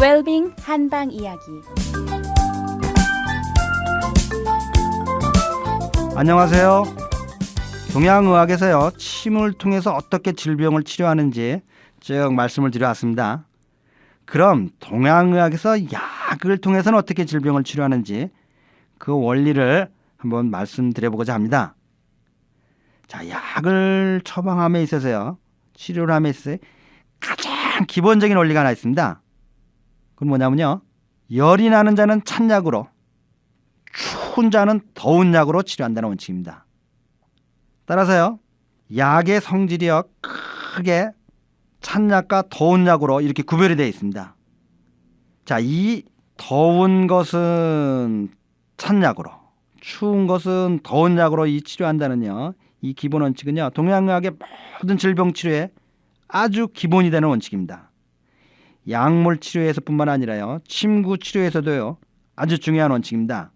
웰빙 한방 이야기. 안녕하세요. 동양의학에서요, 침을 통해서 어떻게 질병을 치료하는지 쭉 말씀을 드려왔습니다. 그럼 동양의학에서 약을 통해서는 어떻게 질병을 치료하는지 그 원리를 한번 말씀드려보고자 합니다. 자, 약을 처방함에 있어서요, 치료를 함에 있어서 가장 기본적인 원리가 하나 있습니다. 그건 뭐냐면요, 열이 나는 자는 찬 약으로, 추운 자는 더운 약으로 치료한다는 원칙입니다. 따라서요, 약의 성질이요, 크게 찬 약과 더운 약으로 이렇게 구별이 되어 있습니다. 자, 이 더운 것은 찬 약으로, 추운 것은 더운 약으로 이 치료한다는요, 이 기본 원칙은요, 동양의학의 모든 질병 치료에 아주 기본이 되는 원칙입니다. 약물 치료에서뿐만 아니라요, 침구 치료에서도요, 아주 중요한 원칙입니다.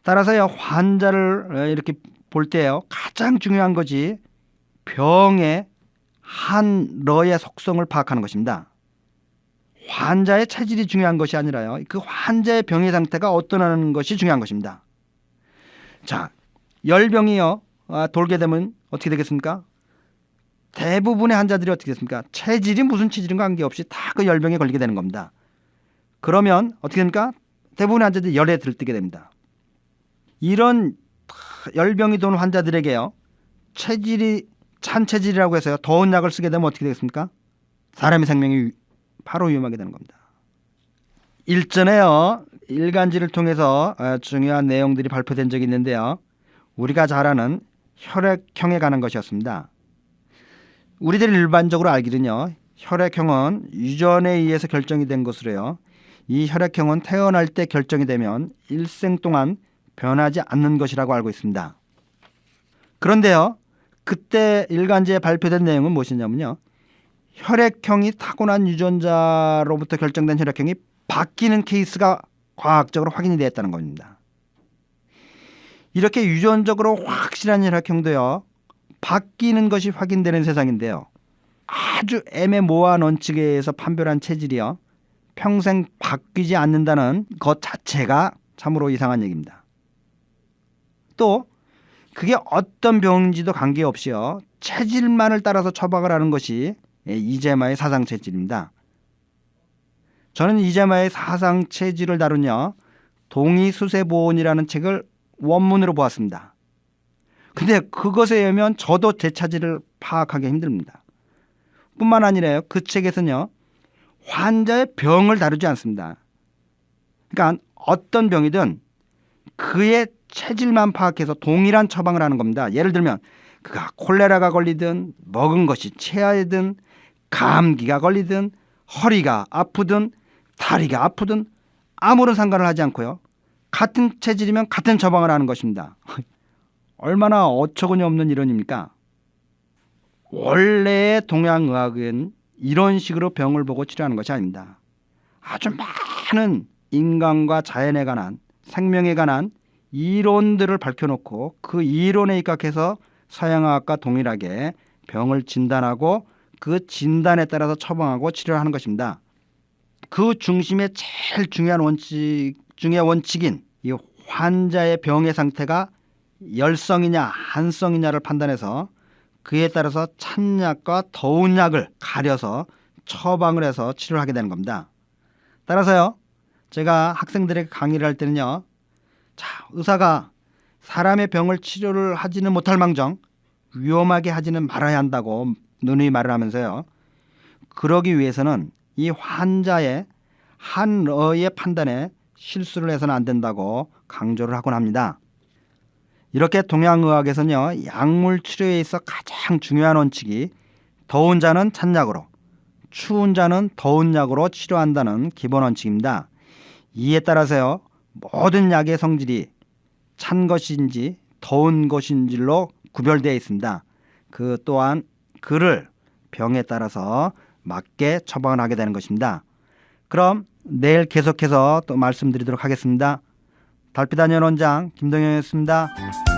따라서요, 환자를 이렇게 볼 때요, 가장 중요한 것이 병의 한러의 속성을 파악하는 것입니다. 환자의 체질이 중요한 것이 아니라요, 그 환자의 병의 상태가 어떠냐는 것이 중요한 것입니다. 자, 열병이요, 돌게 되면 어떻게 되겠습니까? 대부분의 환자들이 어떻게 됐습니까? 체질이 무슨 체질인가 관계없이 다 그 열병에 걸리게 되는 겁니다. 그러면 어떻게 됩니까? 대부분의 환자들이 열에 들뜨게 됩니다. 이런 열병이 도는 환자들에게요, 체질이 찬 체질이라고 해서요, 더운 약을 쓰게 되면 어떻게 되겠습니까? 사람의 생명이 바로 위험하게 되는 겁니다. 일전에요, 일간지를 통해서 중요한 내용들이 발표된 적이 있는데요, 우리가 잘 아는 혈액형에 관한 것이었습니다. 우리들이 일반적으로 알기는요, 혈액형은 유전에 의해서 결정이 된 것으로요, 이 혈액형은 태어날 때 결정이 되면 일생 동안 변하지 않는 것이라고 알고 있습니다. 그런데요, 그때 일간지에 발표된 내용은 무엇이냐면요, 혈액형이 타고난 유전자로부터 결정된 혈액형이 바뀌는 케이스가 과학적으로 확인이 되었다는 겁니다. 이렇게 유전적으로 확실한 혈액형도요, 바뀌는 것이 확인되는 세상인데요, 아주 애매모호한 원칙에 의해서 판별한 체질이요, 평생 바뀌지 않는다는 것 자체가 참으로 이상한 얘기입니다. 또 그게 어떤 병인지도 관계없이요, 체질만을 따라서 처방을 하는 것이 이재마의 사상체질입니다. 저는 이재마의 사상체질을 다룬요, 동의수세보온이라는 책을 원문으로 보았습니다. 근데 그것에 의하면 저도 제 체질을 파악하기 힘듭니다. 뿐만 아니라요, 그 책에서는요, 환자의 병을 다루지 않습니다. 그러니까 어떤 병이든 그의 체질만 파악해서 동일한 처방을 하는 겁니다. 예를 들면 그가 콜레라가 걸리든, 먹은 것이 체하든, 감기가 걸리든, 허리가 아프든, 다리가 아프든 아무런 상관을 하지 않고요, 같은 체질이면 같은 처방을 하는 것입니다. 얼마나 어처구니 없는 이론입니까? 원래의 동양의학은 이런 식으로 병을 보고 치료하는 것이 아닙니다. 아주 많은 인간과 자연에 관한, 생명에 관한 이론들을 밝혀놓고 그 이론에 입각해서 서양의학과 동일하게 병을 진단하고 그 진단에 따라서 처방하고 치료를 하는 것입니다. 그 중심에 제일 중요한 원칙 중의 원칙인 이 환자의 병의 상태가 열성이냐 한성이냐를 판단해서 그에 따라서 찬 약과 더운 약을 가려서 처방을 해서 치료를 하게 되는 겁니다. 따라서요, 제가 학생들에게 강의를 할 때는요, 자, 의사가 사람의 병을 치료를 하지는 못할 망정 위험하게 하지는 말아야 한다고 누누이 말을 하면서요, 그러기 위해서는 이 환자의 한어의 판단에 실수를 해서는 안 된다고 강조를 하곤 합니다. 이렇게 동양의학에서는요, 약물 치료에 있어 가장 중요한 원칙이 더운 자는 찬 약으로, 추운 자는 더운 약으로 치료한다는 기본 원칙입니다. 이에 따라서요, 모든 약의 성질이 찬 것인지 더운 것인지로 구별되어 있습니다. 그 또한 그를 병에 따라서 맞게 처방을 하게 되는 것입니다. 그럼 내일 계속해서 또 말씀드리도록 하겠습니다. 달빛 안녕 원장 김동영이었습니다.